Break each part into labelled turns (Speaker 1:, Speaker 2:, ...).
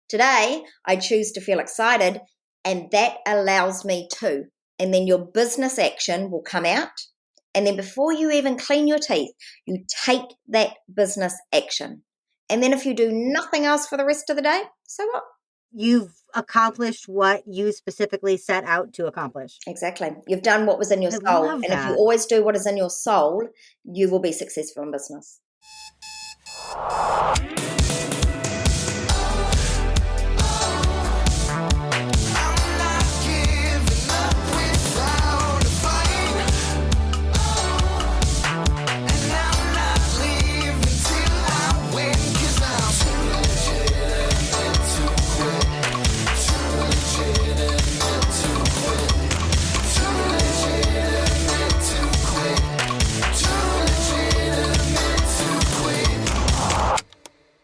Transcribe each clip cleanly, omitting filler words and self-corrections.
Speaker 1: Today, I choose to feel excited, and that allows me to. And then your business action will come out. And then before you even clean your teeth, you take that business action. And then if you do nothing else for the rest of the day, so what?
Speaker 2: You've accomplished what you specifically set out to accomplish.
Speaker 1: Exactly. You've done what was in your
Speaker 2: I
Speaker 1: soul.
Speaker 2: love
Speaker 1: And if you
Speaker 2: that.
Speaker 1: always do what is in your soul, you will be successful in business.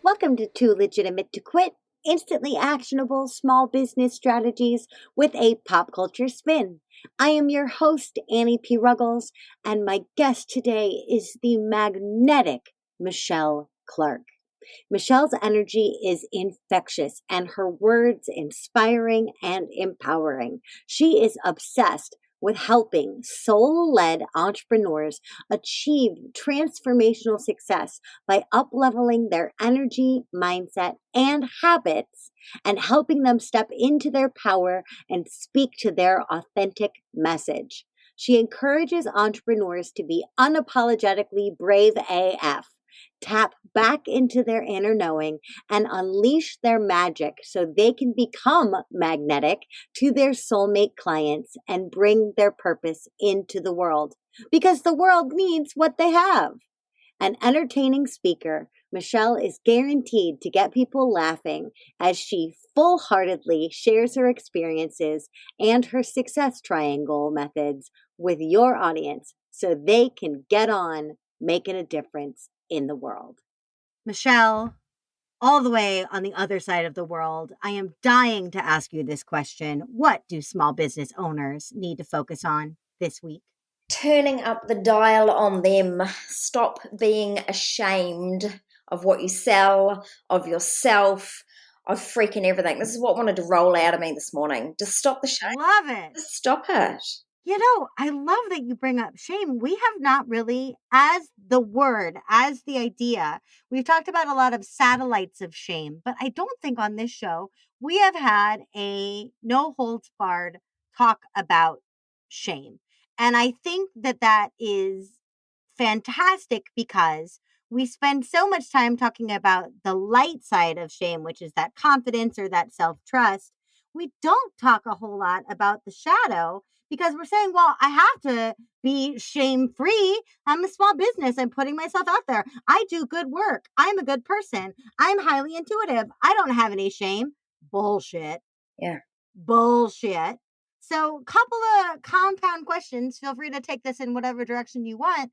Speaker 2: Welcome to Too Legitimate to Quit, instantly actionable small business strategies with a pop culture spin. I am your host, Annie P. Ruggles, and my guest today is the magnetic Michelle Clarke. Michelle's energy is infectious and her words inspiring and empowering. She is obsessed with helping soul-led entrepreneurs achieve transformational success by up-leveling their energy, mindset, and habits, and helping them step into their power and speak to their authentic message. She encourages entrepreneurs to be unapologetically brave AF, tap back into their inner knowing, and unleash their magic so they can become magnetic to their soulmate clients and bring their purpose into the world, because the world needs what they have. An entertaining speaker, Michelle is guaranteed to get people laughing as she full-heartedly shares her experiences and her success triangle methods with your audience so they can get on making a difference in the world. Michelle, all the way on the other side of the world, I am dying to ask you this question. What do small business owners need to focus on this week?
Speaker 1: Turning up the dial on them. Stop being ashamed of what you sell, of yourself, of freaking everything. This is what wanted to roll out of me this morning. Just stop the shame.
Speaker 2: Love it.
Speaker 1: Just stop it.
Speaker 2: You know, I love that you bring up shame. We have not really, as the word, as the idea, we've talked about a lot of satellites of shame, but I don't think on this show we have had a no holds barred talk about shame. And I think that that is fantastic because we spend so much time talking about the light side of shame, which is that confidence or that self-trust. We don't talk a whole lot about the shadow because we're saying, well, I have to be shame-free. I'm a small business. I'm putting myself out there. I do good work. I'm a good person. I'm highly intuitive. I don't have any shame. Bullshit.
Speaker 1: Yeah.
Speaker 2: Bullshit. So couple of compound questions. Feel free to take this in whatever direction you want.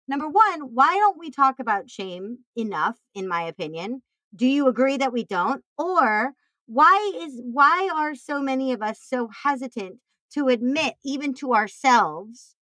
Speaker 2: Number one, why don't we talk about shame enough, in my opinion? Do you agree that we don't? Or why are so many of us so hesitant to admit, even to ourselves,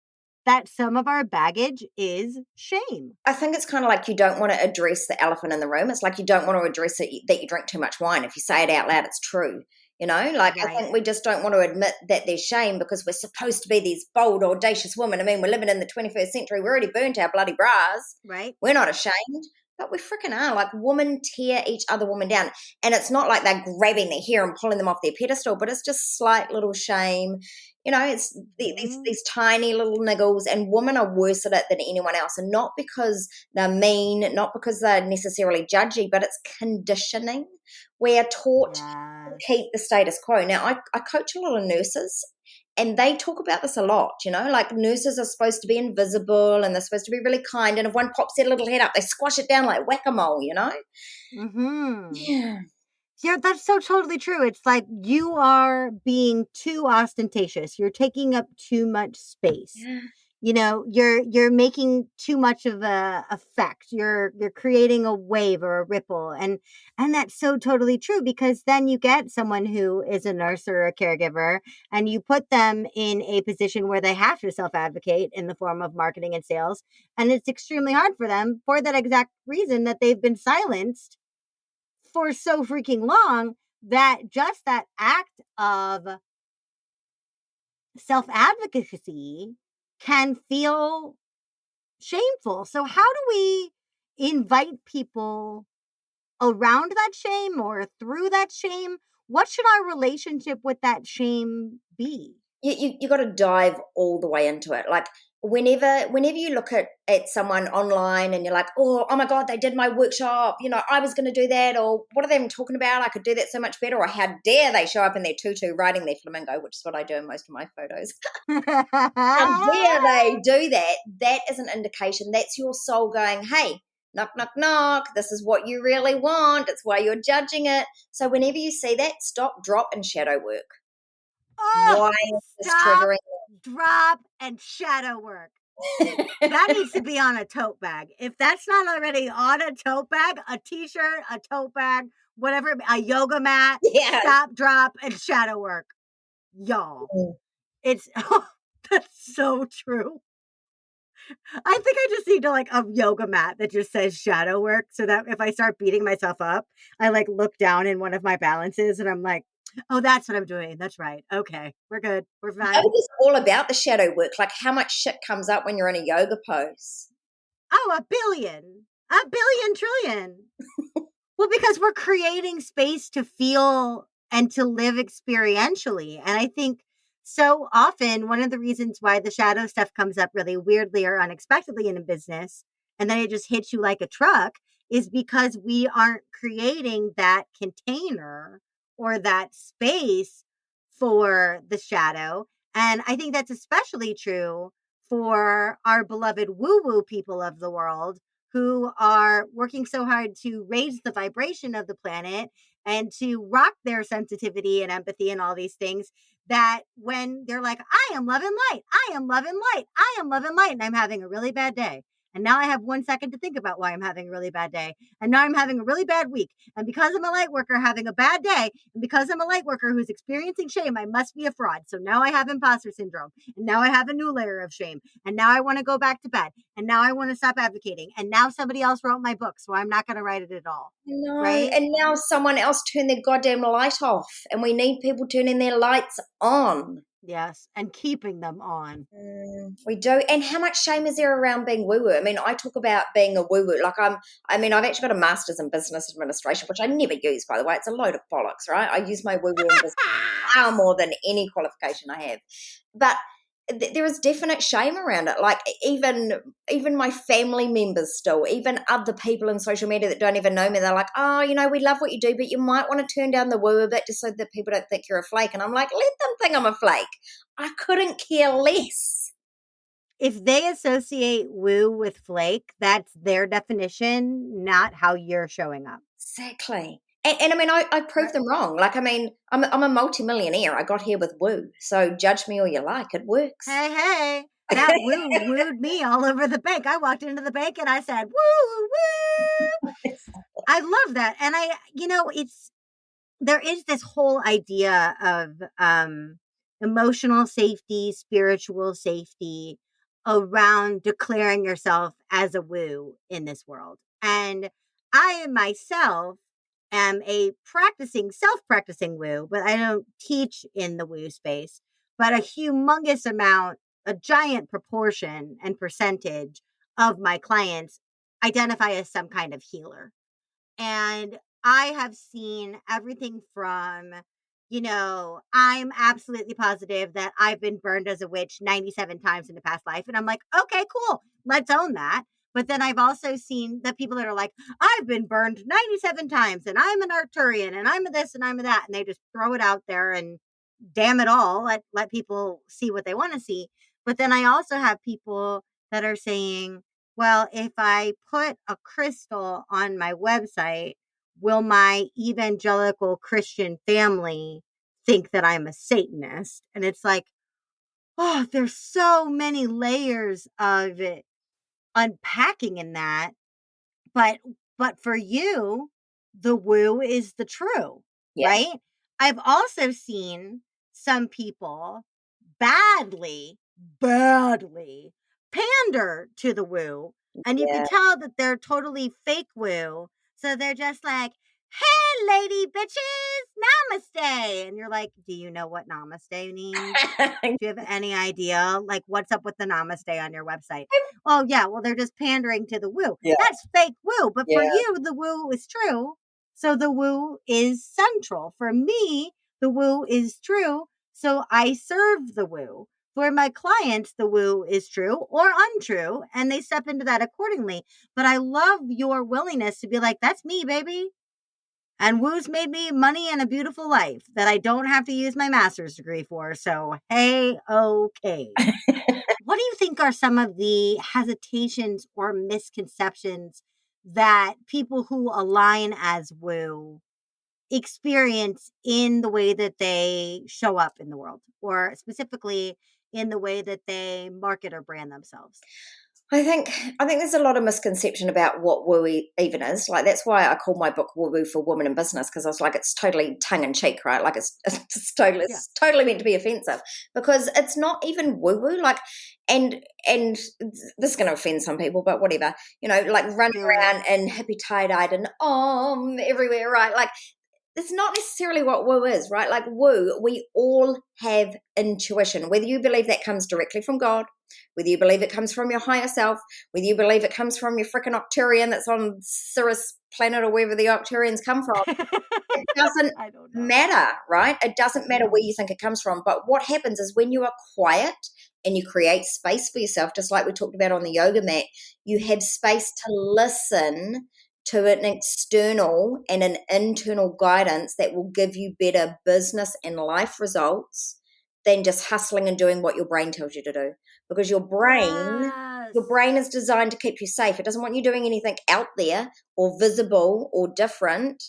Speaker 2: that some of our baggage is shame?
Speaker 1: I think it's kind of like you don't want to address the elephant in the room. It's like you don't want to address it that you drink too much wine. If you say it out loud, it's true. You know, like
Speaker 2: Right.
Speaker 1: I think we just don't want to admit that there's shame because we're supposed to be these bold, audacious women. I mean, we're living in the 21st century. We already burnt our bloody bras.
Speaker 2: Right.
Speaker 1: We're not ashamed, but we freaking are. Like women tear each other woman down. And it's not like they're grabbing their hair and pulling them off their pedestal, but it's just slight little shame. You know, it's these tiny little niggles, and women are worse at it than anyone else. And not because they're mean, not because they're necessarily judgy, but it's conditioning. We are taught to keep the status quo. Now, I coach a lot of nurses, and they talk about this a lot, you know, like nurses are supposed to be invisible and they're supposed to be really kind. And if one pops their little head up, they squash it down like whack-a-mole, you know?
Speaker 2: Mm-hmm.
Speaker 1: Yeah.
Speaker 2: Yeah, that's so totally true. It's like you are being too ostentatious. You're taking up too much space.
Speaker 1: Yeah.
Speaker 2: You know, you're making too much of a effect. You're creating a wave or a ripple. And that's so totally true, because then you get someone who is a nurse or a caregiver and you put them in a position where they have to self-advocate in the form of marketing and sales. And it's extremely hard for them for that exact reason that they've been silenced for so freaking long, that just that act of self-advocacy can feel shameful. So how do we invite people around that shame or through that shame? What should our relationship with that shame be?
Speaker 1: You got to dive all the way into it. Like whenever you look at someone online and you're like, oh my God, they did my workshop, I was going to do that, or what are they even talking about? I could do that so much better, or how dare they show up in their tutu riding their flamingo, which is what I do in most of my photos. How dare they do that? That is an indication. That's your soul going, hey, knock, knock, knock. This is what you really want. It's why you're judging it. So whenever you see that, stop, drop, and shadow work.
Speaker 2: Oh,
Speaker 1: Why is this
Speaker 2: stop,
Speaker 1: triggering?
Speaker 2: drop, and shadow work. That needs to be on a tote bag. If that's not already on a tote bag, a t-shirt, a tote bag, whatever, a yoga mat,
Speaker 1: Yeah.
Speaker 2: stop, drop, and shadow work. Y'all. It's that's so true. I think I just need to a yoga mat that just says shadow work, so that if I start beating myself up, I look down in one of my balances and I'm like, oh, that's what I'm doing. That's right. Okay, we're good. We're fine.
Speaker 1: Yoga's all about the shadow work. Like how much shit comes up when you're in a yoga pose.
Speaker 2: Oh, a billion trillion. Well, because we're creating space to feel and to live experientially. And I think so often one of the reasons why the shadow stuff comes up really weirdly or unexpectedly in a business, and then it just hits you like a truck, is because we aren't creating that container or that space for the shadow. And I think that's especially true for our beloved woo-woo people of the world who are working so hard to raise the vibration of the planet and to rock their sensitivity and empathy and all these things, that when they're like, I am loving light, I am loving light, I am loving light, and I'm having a really bad day. And now I have 1 second to think about why I'm having a really bad day. And now I'm having a really bad week. And because I'm a light worker having a bad day, and because I'm a light worker who's experiencing shame, I must be a fraud. So now I have imposter syndrome. And now I have a new layer of shame. And now I want to go back to bed. And now I want to stop advocating. And now somebody else wrote my book, so I'm not going to write it at all.
Speaker 1: No,
Speaker 2: right?
Speaker 1: And now someone else turned their goddamn light off, and we need people turning their lights on.
Speaker 2: Yes, and keeping them on.
Speaker 1: We do. And how much shame is there around being woo-woo? I mean, I talk about being a woo-woo. I've actually got a master's in business administration, which I never use, by the way. It's a load of bollocks, right? I use my woo-woo in business far more than any qualification I have. But there is definite shame around it. Like even my family members still, even other people in social media that don't even know me, they're like, oh, we love what you do, but you might want to turn down the woo a bit just so that people don't think you're a flake. And I'm like, let them think I'm a flake. I couldn't care less.
Speaker 2: If they associate woo with flake, that's their definition, not how you're showing up.
Speaker 1: Exactly. And I mean, I proved them wrong. I'm a multimillionaire. I got here with woo. So judge me all you like. It works.
Speaker 2: Hey, that woo wooed me all over the bank. I walked into the bank and I said, woo, woo. I love that. And there is this whole idea of emotional safety, spiritual safety around declaring yourself as a woo in this world. And I myself am a self-practicing woo, but I don't teach in the woo space. But a humongous amount, a giant proportion and percentage of my clients identify as some kind of healer. And I have seen everything from, I'm absolutely positive that I've been burned as a witch 97 times in the past life. And I'm like, okay, cool. Let's own that. But then I've also seen the people that are like, I've been burned 97 times and I'm an Arcturian and I'm a this and I'm a that. And they just throw it out there and damn it all, let people see what they want to see. But then I also have people that are saying, well, if I put a crystal on my website, will my evangelical Christian family think that I'm a Satanist? And it's like, oh, there's so many layers of it unpacking in that. But for you, the woo is the true,
Speaker 1: Yeah.
Speaker 2: right? I've also seen some people badly pander to the woo. And you can tell that they're totally fake woo. So they're just like, hey, lady bitches, namaste. And you're like, do you know what namaste means? Do you have any idea? Like, what's up with the namaste on your website? Oh, yeah, well, they're just pandering to the woo.
Speaker 1: Yeah.
Speaker 2: That's fake woo. But for
Speaker 1: Yeah.
Speaker 2: you, the woo is true. So the woo is central. For me, the woo is true. So I serve the woo. For my clients, the woo is true or untrue, and they step into that accordingly. But I love your willingness to be like, that's me, baby. And woo's made me money and a beautiful life that I don't have to use my master's degree for. So, hey, okay. What do you think are some of the hesitations or misconceptions that people who align as woo experience in the way that they show up in the world, or specifically in the way that they market or brand themselves?
Speaker 1: I think there's a lot of misconception about what woo even is. Like, that's why I call my book Woo Woo for Women in Business, because I was like, it's totally tongue in cheek, right? Like, it's totally meant to be offensive, because it's not even woo woo. Like, and this is going to offend some people, but whatever. Like running around and hippie tie-dyed and everywhere, right? Like, that's not necessarily what woo is, right? Like, woo, we all have intuition, whether you believe that comes directly from God, whether you believe it comes from your higher self, whether you believe it comes from your freaking Octurian that's on Cirrus planet or wherever the Octurians come from. It doesn't matter, right? It doesn't matter where you think it comes from. But what happens is when you are quiet and you create space for yourself, just like we talked about on the yoga mat, you have space to listen to an external and an internal guidance that will give you better business and life results than just hustling and doing what your brain tells you to do. Because your brain is designed to keep you safe. It doesn't want you doing anything out there or visible or different.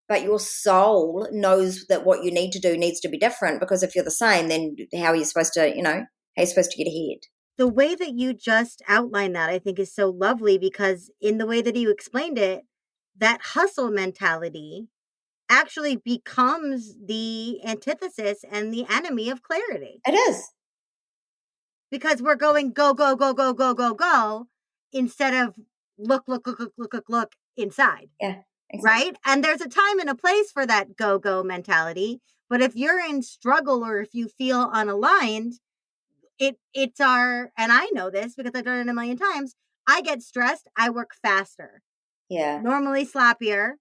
Speaker 1: But your soul knows that what you need to do needs to be different, because if you're the same, then how are you supposed to, get ahead?
Speaker 2: The way that you just outlined that, I think, is so lovely, because in the way that you explained it, that hustle mentality actually becomes the antithesis and the enemy of clarity.
Speaker 1: It is.
Speaker 2: Because we're going go, go, go, go, go, go, go, instead of look inside.
Speaker 1: Yeah. Exactly.
Speaker 2: Right? And there's a time and a place for that go, go mentality. But if you're in struggle or if you feel unaligned, it's and I know this because I've done it a million times, I get stressed, I work faster.
Speaker 1: Yeah.
Speaker 2: Normally sloppier,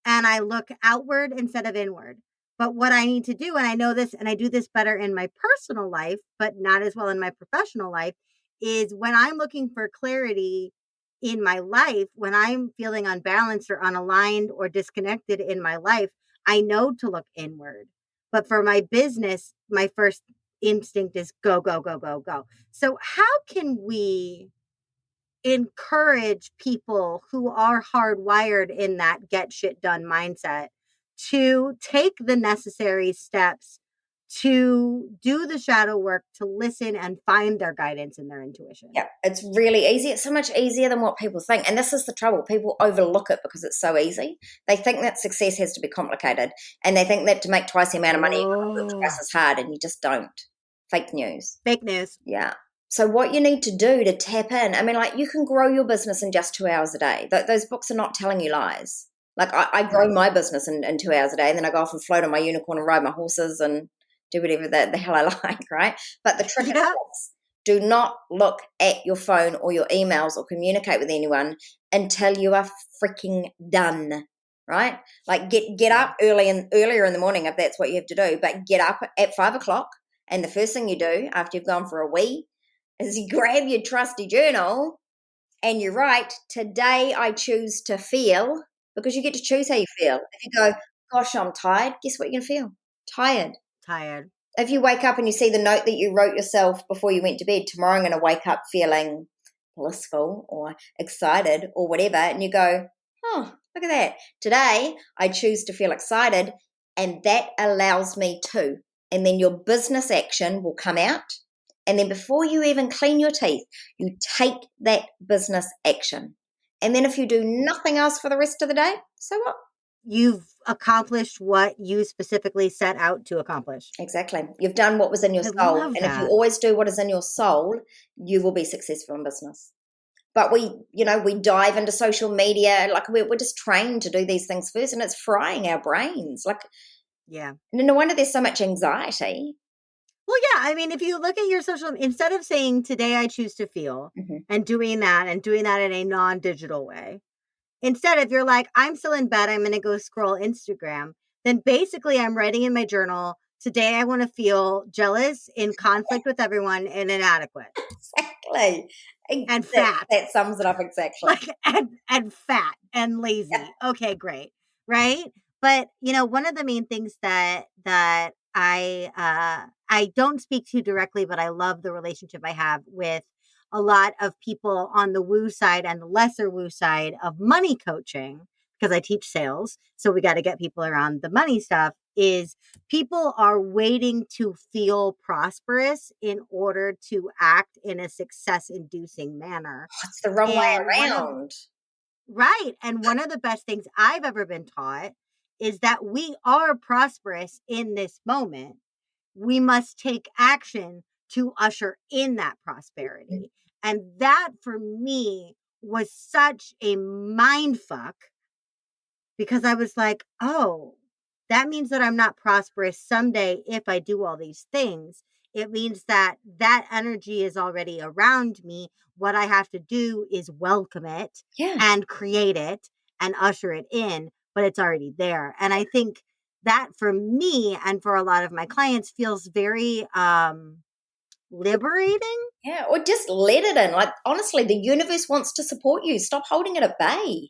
Speaker 2: and I look outward instead of inward. But what I need to do, and I know this, and I do this better in my personal life, but not as well in my professional life, is when I'm looking for clarity in my life, when I'm feeling unbalanced or unaligned or disconnected in my life, I know to look inward. But for my business, my first instinct is go, go, go, go, go. So how can we encourage people who are hardwired in that get shit done mindset to take the necessary steps to do the shadow work, to listen and find their guidance and their intuition?
Speaker 1: Yeah, it's really easy. It's so much easier than what people think. And this is the trouble. People overlook it because it's so easy. They think that success has to be complicated. And they think that to make twice the amount of money, you've got to work twice as hard. And you just don't. Fake news.
Speaker 2: Fake news.
Speaker 1: Yeah. So what you need to do to tap in, I mean, like, you can grow your business in just 2 hours a day. Those books are not telling you lies. Like, I grow my business in 2 hours a day, and then I go off and float on my unicorn and ride my horses and do whatever the hell I like, right? But the trick is this: do not look at your phone or your emails or communicate with anyone until you are freaking done, right? Like, get up earlier in the morning if that's what you have to do, but get up at 5 o'clock, and the first thing you do after you've gone for a wee is you grab your trusty journal and you write, today I choose to feel, because you get to choose how you feel. If you go, gosh, I'm tired, guess what you're going to feel? Tired. If you wake up and you see the note that you wrote yourself before you went to bed, tomorrow I'm going to wake up feeling blissful or excited or whatever, and you go, oh, look at that. Today I choose to feel excited, and that allows me to. And then your business action will come out. And then before you even clean your teeth, you take that business action. And then if you do nothing else for the rest of the day, so what?
Speaker 2: You've accomplished what you specifically set out to accomplish.
Speaker 1: Exactly. You've done what was in your soul. And if you always do what is in your soul, you will be successful in business. But we dive into social media. Like we're just trained to do these things first, and it's frying our brains. Like,
Speaker 2: Yeah.
Speaker 1: no wonder there's so much anxiety.
Speaker 2: Well, yeah. I mean, if you look at your social, instead of saying today I choose to feel and doing that in a non-digital way, instead, if you're like, I'm still in bed, I'm going to go scroll Instagram, then basically I'm writing in my journal, today I want to feel jealous, in conflict with everyone, and inadequate.
Speaker 1: Exactly.
Speaker 2: And fat.
Speaker 1: That sums it up exactly.
Speaker 2: Like, and fat and lazy. Okay, great. Right. But, one of the main things that I don't speak to directly, but I love the relationship I have with a lot of people on the woo side and the lesser woo side of money coaching, because I teach sales. So we got to get people around the money stuff, is people are waiting to feel prosperous in order to act in a success inducing manner.
Speaker 1: It's the wrong way
Speaker 2: And
Speaker 1: around.
Speaker 2: one of the best things I've ever been taught is that we are prosperous in this moment. We must take action to usher in that prosperity. And that for me was such a mind fuck, because I was like, oh, that means that I'm not prosperous someday if I do all these things. It means that energy is already around me. What I have to do is welcome it and create it and usher it in, but it's already there. And I think that for me and for a lot of my clients feels very liberating.
Speaker 1: Yeah, or just let it in. Like, honestly, the universe wants to support you. Stop holding it at bay.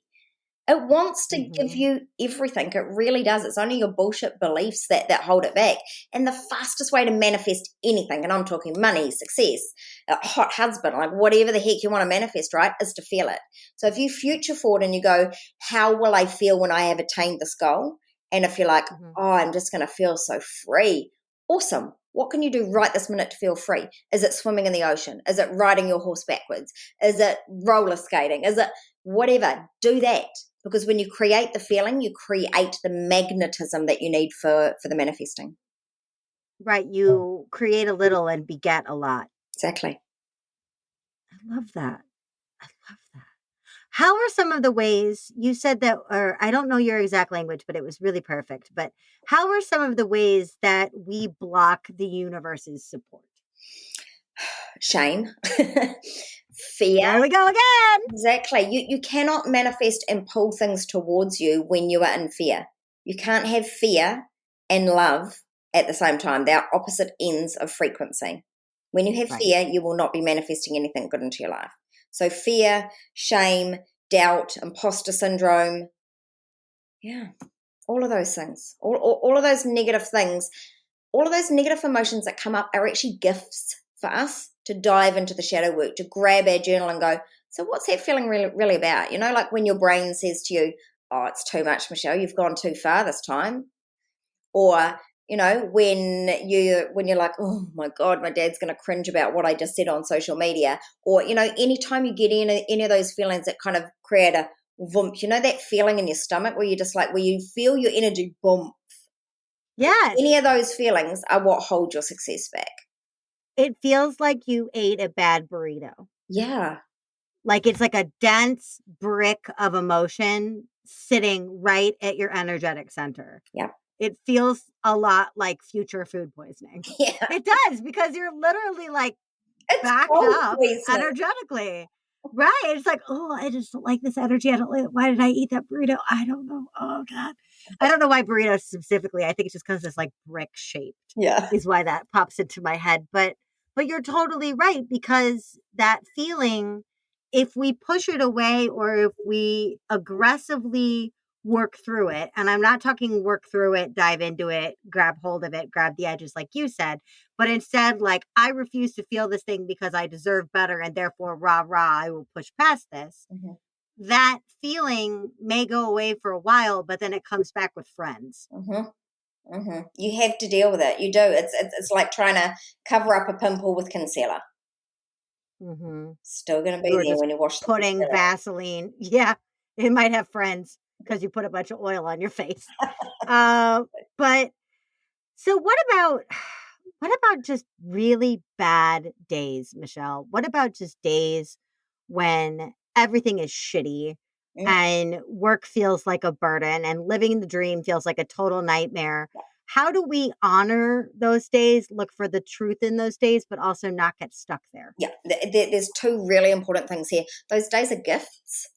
Speaker 1: It wants to give you everything. It really does. It's only your bullshit beliefs that hold it back. And the fastest way to manifest anything, and I'm talking money, success, a hot husband, like whatever the heck you want to manifest, right, is to feel it. So if you future forward and you go, how will I feel when I have attained this goal? And if you're like, oh, I'm just going to feel so free. Awesome. What can you do right this minute to feel free? Is it swimming in the ocean? Is it riding your horse backwards? Is it roller skating? Is it whatever? Do that. Because when you create the feeling, you create the magnetism that you need for the manifesting.
Speaker 2: Right. You create a little and beget a lot.
Speaker 1: Exactly.
Speaker 2: I love that. I love that. How are some of the ways you said that, or I don't know your exact language, but it was really perfect. But how are some of the ways that we block the universe's support?
Speaker 1: Shame. Fear.
Speaker 2: There we go again.
Speaker 1: Exactly. You cannot manifest and pull things towards you when you are in fear. You can't have fear and love at the same time. They are opposite ends of frequency. When you have fear, you will not be manifesting anything good into your life. So fear, shame, doubt, imposter syndrome, yeah, all of those things, all of those negative things, all of those negative emotions that come up are actually gifts for us to dive into the shadow work, to grab our journal and go, so what's that feeling really about? Like when your brain says to you, oh, it's too much, Michelle, you've gone too far this time. Or, when you're like, oh my God, my dad's going to cringe about what I just said on social media. Or, anytime you get any of those feelings that kind of create a vump, that feeling in your stomach where you're just like, where you feel your energy boom.
Speaker 2: Yes.
Speaker 1: Any of those feelings are what hold your success back.
Speaker 2: It feels like you ate a bad burrito.
Speaker 1: Yeah.
Speaker 2: Like it's like a dense brick of emotion sitting right at your energetic center.
Speaker 1: Yep.
Speaker 2: It feels a lot like future food poisoning.
Speaker 1: Yeah.
Speaker 2: It does, because you're literally like backed up energetically. Right. It's like, oh, I just don't like this energy. I don't like, why did I eat that burrito? I don't know. Oh God. I don't know why burritos specifically. I think it's just because it's like brick shaped.
Speaker 1: Yeah.
Speaker 2: Is why that pops into my head. But you're totally right, because that feeling, if we push it away or if we aggressively work through it, and I'm not talking work through it, dive into it, grab hold of it, grab the edges like you said, but instead, like, I refuse to feel this thing because I deserve better and therefore rah rah, I will push past this.
Speaker 1: Mm-hmm.
Speaker 2: That feeling may go away for a while, but then it comes back with friends.
Speaker 1: Mm-hmm. Mm-hmm. You have to deal with it. You do. It's like trying to cover up a pimple with concealer.
Speaker 2: Mm-hmm.
Speaker 1: Still going to be there when you wash the
Speaker 2: putting
Speaker 1: concealer.
Speaker 2: Vaseline. Yeah, it might have friends because you put a bunch of oil on your face. But so what about just really bad days, Michelle? What about just days when everything is shitty
Speaker 1: Mm.
Speaker 2: and work feels like a burden and living the dream feels like a total nightmare. How do we honor those days, look for the truth in those days, but also not get stuck there?
Speaker 1: Yeah, there's two really important things here. Those days are gifts.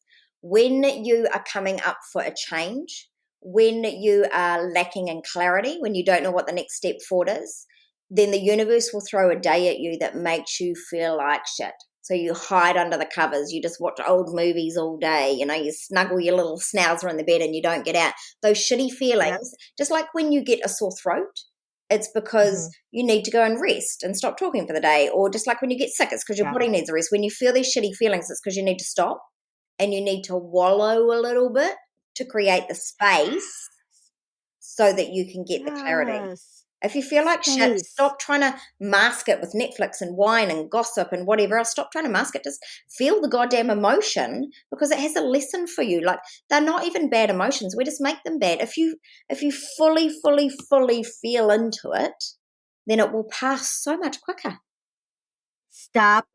Speaker 1: When you are coming up for a change, when you are lacking in clarity, when you don't know what the next step forward is, then the universe will throw a day at you that makes you feel like shit. So you hide under the covers. You just watch old movies all day. You snuggle your little schnauzer in the bed and you don't get out. Those shitty
Speaker 2: Yep.
Speaker 1: feelings, just like when you get a sore throat, it's because you need to go and rest and stop talking for the day. Or just like when you get sick, it's because your
Speaker 2: Yeah.
Speaker 1: body needs a rest. When you feel these shitty feelings, it's because you need to stop and you need to wallow a little bit to create the space so that you can get the clarity.
Speaker 2: Yes.
Speaker 1: If you feel like shit,
Speaker 2: Space.
Speaker 1: stop trying to mask it with Netflix and wine and gossip and whatever else. Stop trying to mask it. Just feel the goddamn emotion because it has a lesson for you. Like, they're not even bad emotions. We just make them bad. If you fully, fully, fully feel into it, then it will pass so much quicker.
Speaker 2: Stop,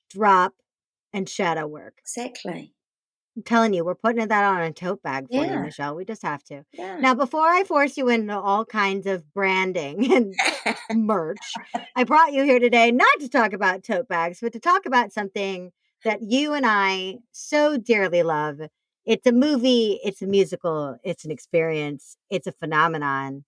Speaker 2: drop, and shadow work.
Speaker 1: Exactly.
Speaker 2: I'm telling you, we're putting that on a tote bag for you,
Speaker 1: Yeah.
Speaker 2: Michelle. We just have to.
Speaker 1: Yeah.
Speaker 2: Now, before I force you into all kinds of branding and merch, I brought you here today not to talk about tote bags, but to talk about something that you and I so dearly love. It's a movie, it's a musical, it's an experience, it's a phenomenon.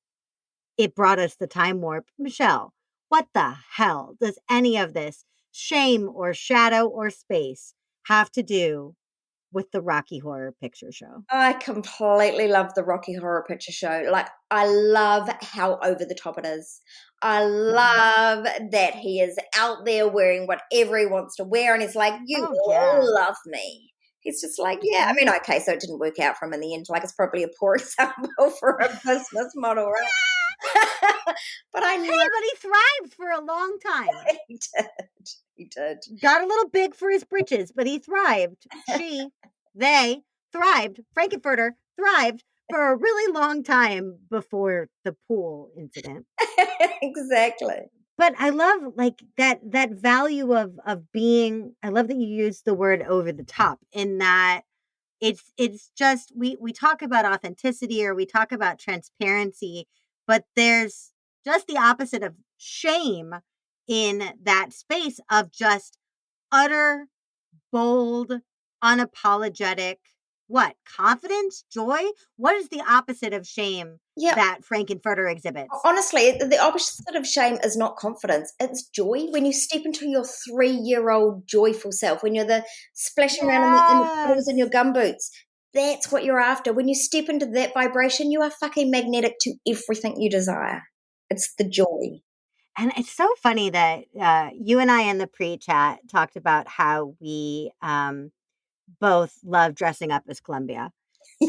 Speaker 2: It brought us the time warp. Michelle, what the hell does any of this shame or shadow or space have to do with the Rocky Horror Picture Show?
Speaker 1: I completely love the Rocky Horror Picture Show. Like, I love how over the top it is. I love that he is out there wearing whatever he wants to wear, and he's like, "You
Speaker 2: Oh, yeah.
Speaker 1: all love me." He's just like, yeah. I mean, okay, so it didn't work out for him in the end. Like, it's probably a poor example for a business model, right? But I
Speaker 2: Hey,
Speaker 1: love
Speaker 2: but he thrived for a long time.
Speaker 1: he did. He did.
Speaker 2: Got a little big for his britches, but he thrived. They thrived. Frankenfurter thrived for a really long time before the pool incident.
Speaker 1: Exactly.
Speaker 2: But I love like that value of being. I love that you use the word over the top in that it's just we talk about authenticity or we talk about transparency, but there's just the opposite of shame in that space of just utter, bold, unapologetic, what? Confidence, joy? What is the opposite of shame
Speaker 1: Yeah.
Speaker 2: that Frankenfurter exhibits?
Speaker 1: Honestly, the opposite of shame is not confidence. It's joy. When you step into your 3-year-old joyful self, when you're the splashing around in the puddles in your gumboots, that's what you're after. When you step into that vibration, you are fucking magnetic to everything you desire. It's the joy.
Speaker 2: And it's so funny that you and I in the pre-chat talked about how we both love dressing up as Columbia.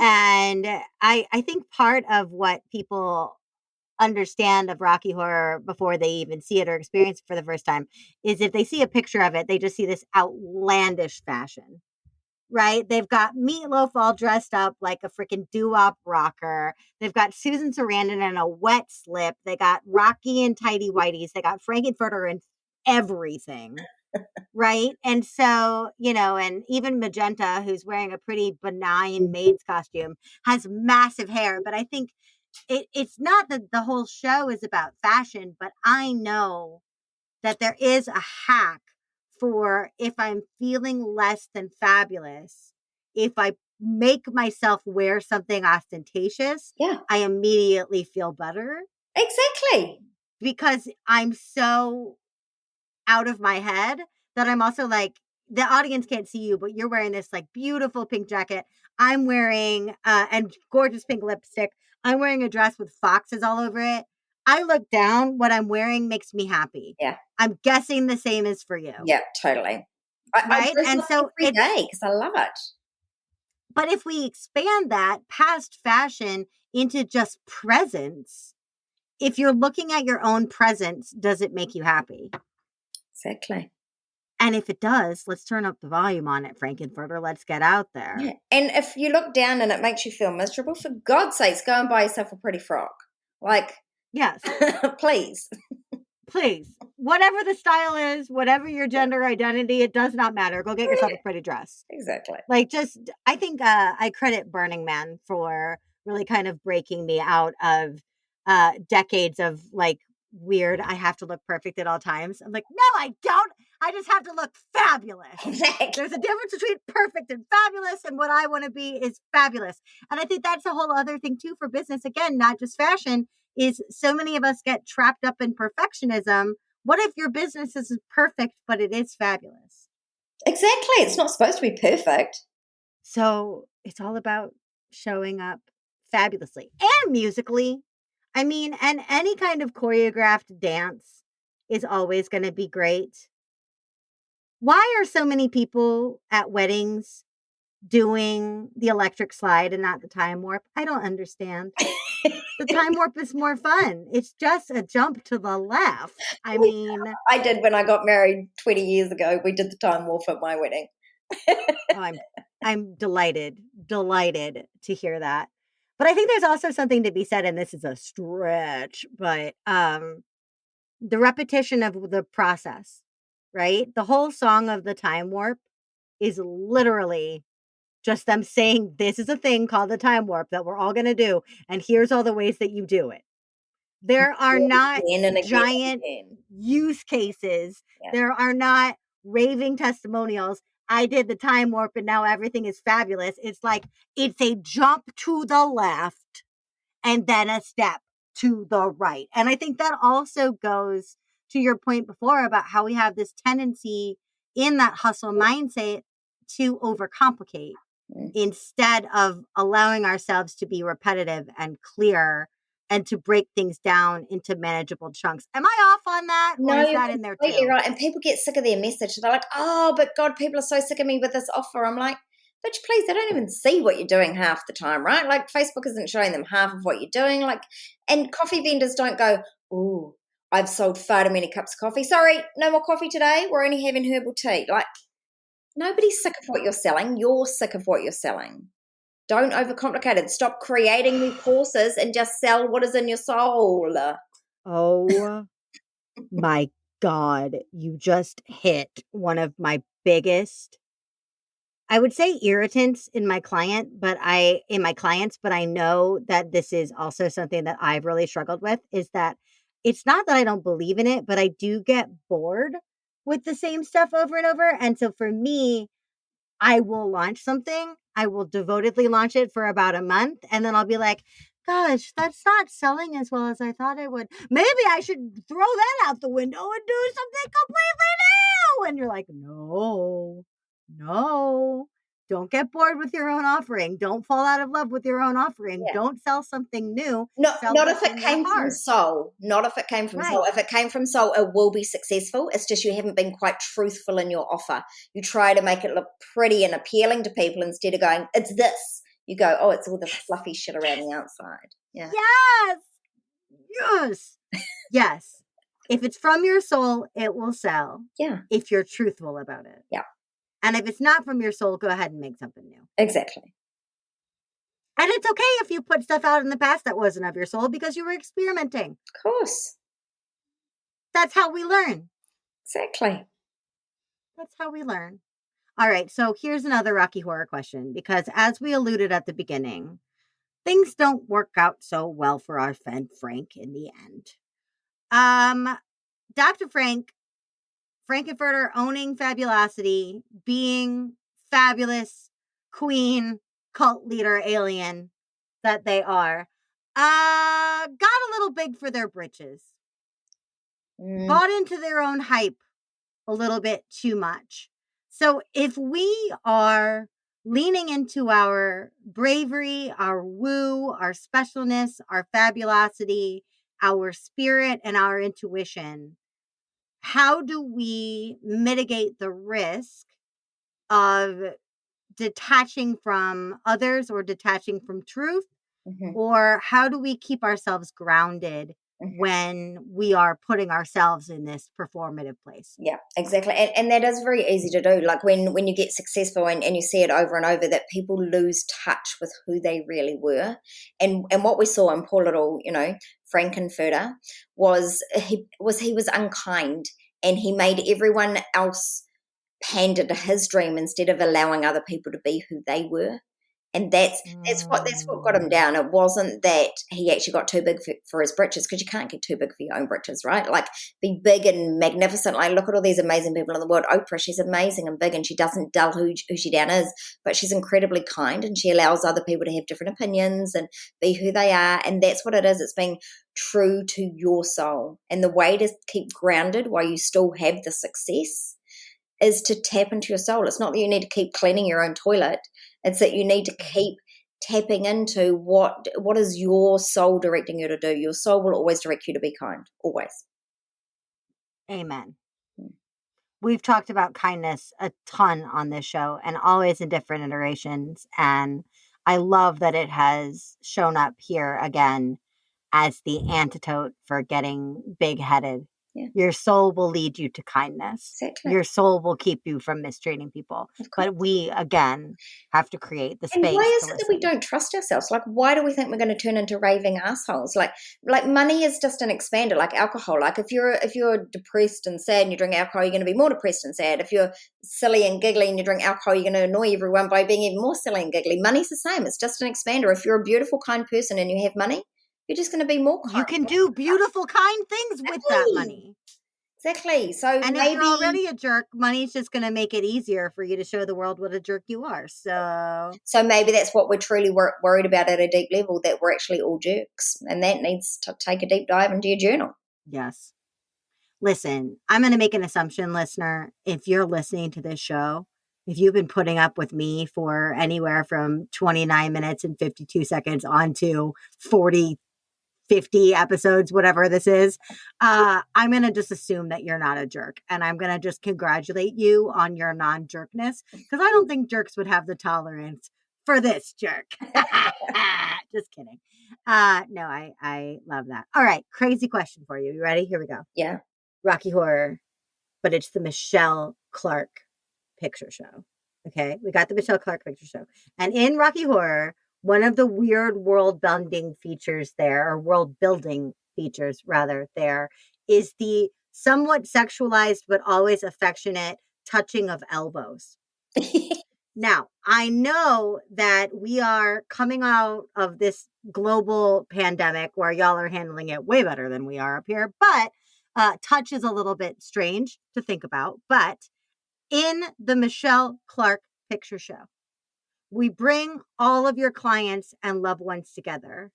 Speaker 2: And I think part of what people understand of Rocky Horror before they even see it or experience it for the first time is if they see a picture of it, they just see this outlandish fashion, right? They've got Meatloaf all dressed up like a freaking doo-wop rocker. They've got Susan Sarandon in a wet slip. They got Rocky in tighty whities. They got Frankenfurter in everything. Right. And so, and even Magenta, who's wearing a pretty benign maid's costume, has massive hair. But I think it's not that the whole show is about fashion, but I know that there is a hack for if I'm feeling less than fabulous, if I make myself wear something ostentatious,
Speaker 1: Yeah,
Speaker 2: I immediately feel better
Speaker 1: exactly.
Speaker 2: because I'm so out of my head that I'm also like, the audience can't see you, but you're wearing this like beautiful pink jacket. I'm wearing and gorgeous pink lipstick. I'm wearing a dress with foxes all over it. I look down, what I'm wearing makes me happy.
Speaker 1: Yeah,
Speaker 2: I'm guessing the same is for you.
Speaker 1: yeah, totally. I
Speaker 2: Right?
Speaker 1: dress
Speaker 2: And
Speaker 1: up
Speaker 2: so
Speaker 1: every day because I love it.
Speaker 2: but if we expand that past fashion into just presence, if you're looking at your own presence, does it make you happy?
Speaker 1: Exactly.
Speaker 2: And if it does, let's turn up the volume on it, Frankenfurter. Let's get out there.
Speaker 1: Yeah. And if you look down and it makes you feel miserable, for God's sakes, go and buy yourself a pretty frock. Like,
Speaker 2: Yes.
Speaker 1: please.
Speaker 2: Please, whatever the style is, whatever your gender identity, it does not matter. Go get yourself a pretty dress.
Speaker 1: Exactly.
Speaker 2: Like, I think I credit Burning Man for really kind of breaking me out of decades of like weird, I have to look perfect at all times. I'm like, no, I don't. I just have to look fabulous.
Speaker 1: Exactly.
Speaker 2: There's a difference between perfect and fabulous, and what I want to be is fabulous. And I think that's a whole other thing too for business. Again, not just fashion, is so many of us get trapped up in perfectionism. What if your business isn't perfect, but it is fabulous?
Speaker 1: Exactly. It's not supposed to be perfect.
Speaker 2: So it's all about showing up fabulously and musically. I mean, and any kind of choreographed dance is always going to be great. Why are so many people at weddings doing the electric slide and not the time warp? I don't understand. The time warp is more fun. It's just a jump to the left. I mean,
Speaker 1: I did when I got married 20 years ago. We did the time warp at my wedding.
Speaker 2: I'm delighted to hear that. But I think there's also something to be said, and this is a stretch, but the repetition of the process, right? The whole song of the time warp is literally just them saying, this is a thing called the time warp that we're all going to do. And here's all the ways that you do it. There are not giant use cases.
Speaker 1: Yeah.
Speaker 2: There are not raving testimonials. I did the time warp and now everything is fabulous. It's like, it's a jump to the left and then a step to the right. And I think that also goes to your point before about how we have this tendency in that hustle mindset to overcomplicate instead of allowing ourselves to be repetitive and clear and to break things down into manageable chunks. Am I off on that?
Speaker 1: No,
Speaker 2: or is that in there too?
Speaker 1: You're right. And people get sick of their message. They're like, oh, but God, people are so sick of me with this offer. I'm like, bitch, please, they don't even see what you're doing half the time, right? Like Facebook isn't showing them half of what you're doing. Like, and coffee vendors don't go, ooh, I've sold far too many cups of coffee. Sorry, no more coffee today. We're only having herbal tea. Like, nobody's sick of what you're selling. You're sick of what you're selling. Don't overcomplicate it. Stop creating new courses and just sell what is in your soul.
Speaker 2: Oh my God, you just hit one of my biggest, I would say, irritants in my clients, but I know that this is also something that I've really struggled with, is that it's not that I don't believe in it, but I do get bored with the same stuff over and over. And so for me, I will launch something. I will devotedly launch it for about a month. And then I'll be like, gosh, that's not selling as well as I thought it would. Maybe I should throw that out the window and do something completely new. And you're like, no, don't get bored with your own offering. Don't fall out of love with your own offering.
Speaker 1: Yeah.
Speaker 2: Don't sell something new.
Speaker 1: Not if it came from
Speaker 2: heart.
Speaker 1: soul. Not if it came from soul. If it came from soul, it will be successful. It's just you haven't been quite truthful in your offer. You try to make it look pretty and appealing to people instead of going, it's this. You go, oh, it's all the fluffy shit around the outside. Yeah.
Speaker 2: Yes. If it's from your soul, it will sell.
Speaker 1: Yeah.
Speaker 2: If you're truthful about it.
Speaker 1: Yeah.
Speaker 2: And if it's not from your soul, go ahead and make something new.
Speaker 1: Exactly.
Speaker 2: And it's okay if you put stuff out in the past that wasn't of your soul because you were experimenting.
Speaker 1: Of course.
Speaker 2: That's how we learn.
Speaker 1: Exactly.
Speaker 2: That's how we learn. All right. So here's another Rocky Horror question, because as we alluded at the beginning, things don't work out so well for our friend Frank in the end. Dr. Frankenfurter owning fabulosity, being fabulous queen, cult leader, alien that they are, got a little big for their britches. Bought into their own hype a little bit too much. So if we are leaning into our bravery, our woo, our specialness, our fabulosity, our spirit, and our intuition, how do we mitigate the risk of detaching from others or detaching from truth? Or how do we keep ourselves grounded when we are putting ourselves in this performative place.
Speaker 1: Yeah, exactly. And that is very easy to do. Like when you get successful and you see it over and over, that people lose touch with who they really were. And what we saw in poor little, Frankenfurter was unkind, and he made everyone else pander to his dream instead of allowing other people to be who they were. And that's what got him down. It wasn't that he actually got too big for his britches, because you can't get too big for your own britches, right? Like, be big and magnificent. Like, look at all these amazing people in the world. Oprah, she's amazing and big, and she doesn't dull who she down is, but she's incredibly kind, and she allows other people to have different opinions and be who they are. And that's what it is. It's being true to your soul. And the way to keep grounded while you still have the success is to tap into your soul. It's not that you need to keep cleaning your own toilet. It's that you need to keep tapping into what is your soul directing you to do. Your soul will always direct you to be kind, always.
Speaker 2: Amen. We've talked about kindness a ton on this show, and always in different iterations. And I love that it has shown up here again as the antidote for getting big-headed. Yeah. Your soul will lead you to kindness. Exactly. Your soul will keep you from mistreating people. But we, again, have to create the space.
Speaker 1: And why is it that we don't trust ourselves? Like, why do we think we're going to turn into raving assholes? Like money is just an expander, like alcohol. Like, if you're depressed and sad and you drink alcohol, you're going to be more depressed and sad. If you're silly and giggly and you drink alcohol, you're going to annoy everyone by being even more silly and giggly. Money's the same. It's just an expander. If you're a beautiful, kind person and you have money, you're just going to be more kind.
Speaker 2: You can do beautiful, kind things with that money.
Speaker 1: Exactly.
Speaker 2: And if you're already a jerk, money's just going to make it easier for you to show the world what a jerk you are. So
Speaker 1: maybe that's what we're truly worried about at a deep level, that we're actually all jerks. And that needs to take a deep dive into your journal.
Speaker 2: Yes. Listen, I'm going to make an assumption, listener. If you're listening to this show, if you've been putting up with me for anywhere from 29 minutes and 52 seconds on to 40, 50 episodes, whatever this is, I'm going to just assume that you're not a jerk. And I'm going to just congratulate you on your non-jerkness, because I don't think jerks would have the tolerance for this jerk. Just kidding. No, I love that. All right. Crazy question for you. You ready? Here we go.
Speaker 1: Yeah.
Speaker 2: Rocky Horror, but it's the Michelle Clarke picture show. Okay. We got the Michelle Clarke picture show. And in Rocky Horror, one of the weird world building features there is the somewhat sexualized but always affectionate touching of elbows. Now, I know that we are coming out of this global pandemic where y'all are handling it way better than we are up here, but touch is a little bit strange to think about. But in the Michelle Clarke picture show, we bring all of your clients and loved ones together,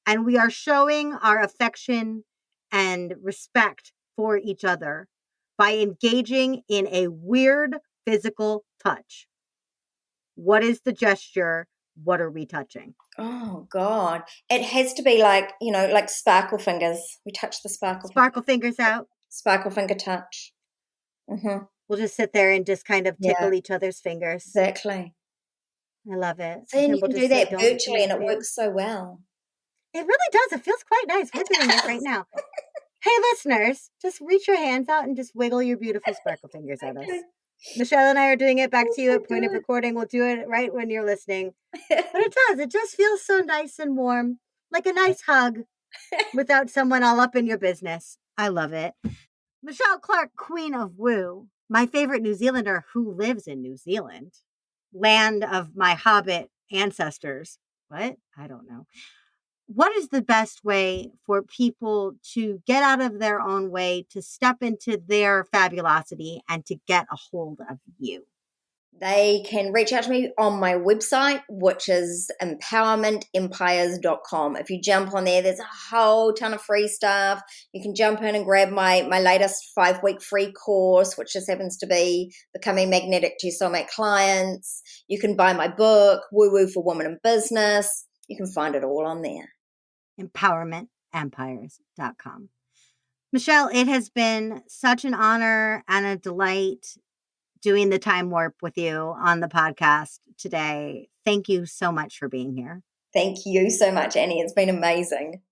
Speaker 2: and we are showing our affection and respect for each other by engaging in a weird physical touch. What is the gesture? What are we touching?
Speaker 1: Oh, God. It has to be like, like sparkle fingers. We touch the
Speaker 2: sparkle fingers out.
Speaker 1: Sparkle finger touch. Mm-hmm.
Speaker 2: We'll just sit there and just kind of tickle each other's fingers.
Speaker 1: Exactly.
Speaker 2: I love it.
Speaker 1: So you can do that virtually, and it works so well.
Speaker 2: It really does. It feels quite nice. We're doing it right now. Hey, listeners, just reach your hands out and just wiggle your beautiful sparkle fingers at us. Michelle and I are doing it back to you at point of recording. We'll do it right when you're listening. But it does. It just feels so nice and warm, like a nice hug without someone all up in your business. I love it. Michelle Clarke, Queen of Woo, my favorite New Zealander who lives in New Zealand, land of my Hobbit ancestors. What? I don't know. What is the best way for people to get out of their own way, to step into their fabulosity, and to get a hold of you?
Speaker 1: They can reach out to me on my website, which is empowermentempires.com. If you jump on there, there's a whole ton of free stuff. You can jump in and grab my latest 5-week free course, which just happens to be Becoming Magnetic to Your Soulmate Clients. You can buy my book, Woo Woo for Women in Business. You can find it all on there.
Speaker 2: empowermentempires.com. Michelle, it has been such an honor and a delight doing the time warp with you on the podcast today. Thank you so much for being here.
Speaker 1: Thank you so much, Annie. It's been amazing.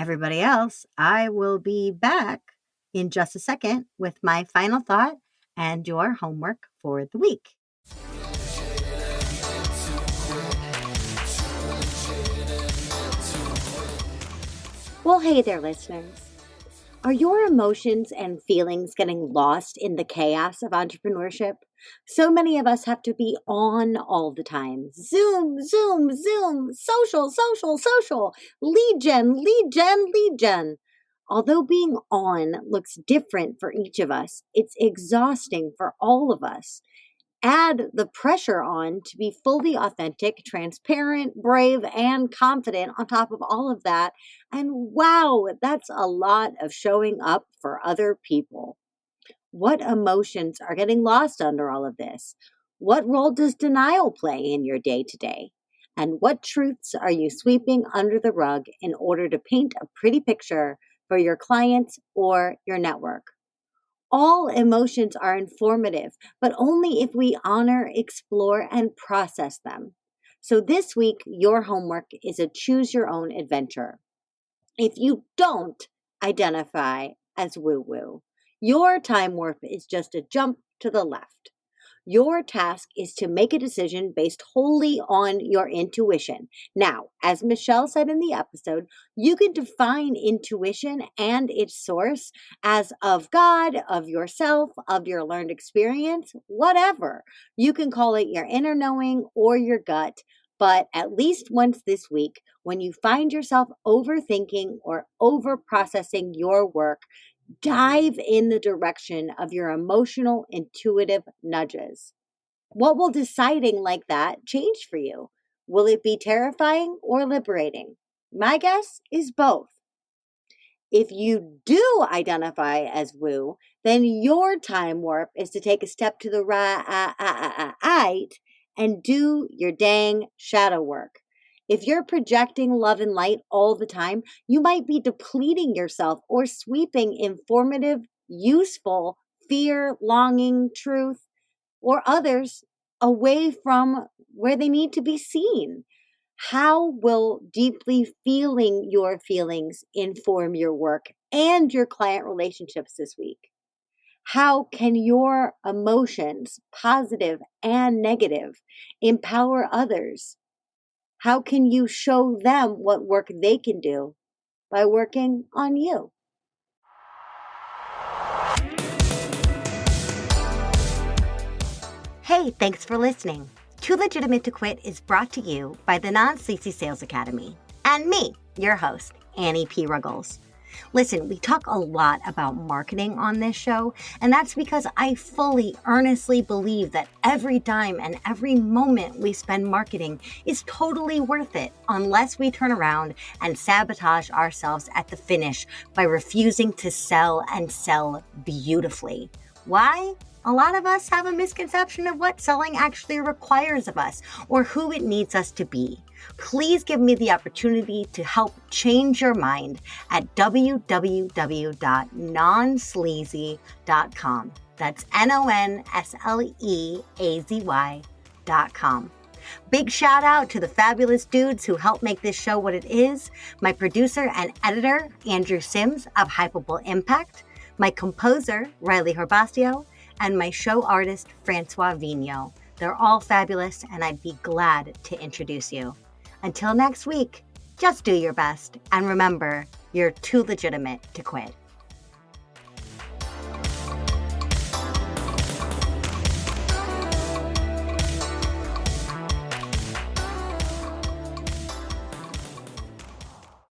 Speaker 2: Everybody else, I will be back in just a second with my final thought and your homework for the week. Well, hey there, listeners. Are your emotions and feelings getting lost in the chaos of entrepreneurship? So many of us have to be on all the time. Zoom, Zoom, Zoom, social, social, social, lead gen, lead gen, lead gen. Although being on looks different for each of us, it's exhausting for all of us. Add the pressure on to be fully authentic, transparent, brave, and confident on top of all of that. And wow, that's a lot of showing up for other people. What emotions are getting lost under all of this? What role does denial play in your day to day? And what truths are you sweeping under the rug in order to paint a pretty picture for your clients or your network? All emotions are informative, but only if we honor, explore, and process them. So this week, your homework is a choose your own adventure. If you don't identify as woo-woo, your time warp is just a jump to the left. Your task is to make a decision based wholly on your intuition. Now, as Michelle said in the episode, you can define intuition and its source as of God, of yourself, of your learned experience, whatever. You can call it your inner knowing or your gut. But at least once this week, when you find yourself overthinking or over-processing your work, dive in the direction of your emotional, intuitive nudges. What will deciding like that change for you? Will it be terrifying or liberating? My guess is both. If you do identify as woo, then your time warp is to take a step to the right and do your dang shadow work. If you're projecting love and light all the time, you might be depleting yourself or sweeping informative, useful fear, longing, truth, or others away from where they need to be seen. How will deeply feeling your feelings inform your work and your client relationships this week? How can your emotions, positive and negative, empower others? How can you show them what work they can do by working on you? Hey, thanks for listening. Too Legitimate to Quit is brought to you by the Non-Sleazy Sales Academy and me, your host, Annie P. Ruggles. Listen, we talk a lot about marketing on this show, and that's because I fully, earnestly believe that every dime and every moment we spend marketing is totally worth it unless we turn around and sabotage ourselves at the finish by refusing to sell and sell beautifully. Why? A lot of us have a misconception of what selling actually requires of us or who it needs us to be. Please give me the opportunity to help change your mind at www.nonsleazy.com. That's NONSLEAZY.com. Big shout out to the fabulous dudes who help make this show what it is. My producer and editor, Andrew Sims of Hypable Impact. My composer, Riley Herbasio. And my show artist, Francois Vigneault. They're all fabulous, and I'd be glad to introduce you. Until next week, just do your best, and remember, you're too legitimate to quit.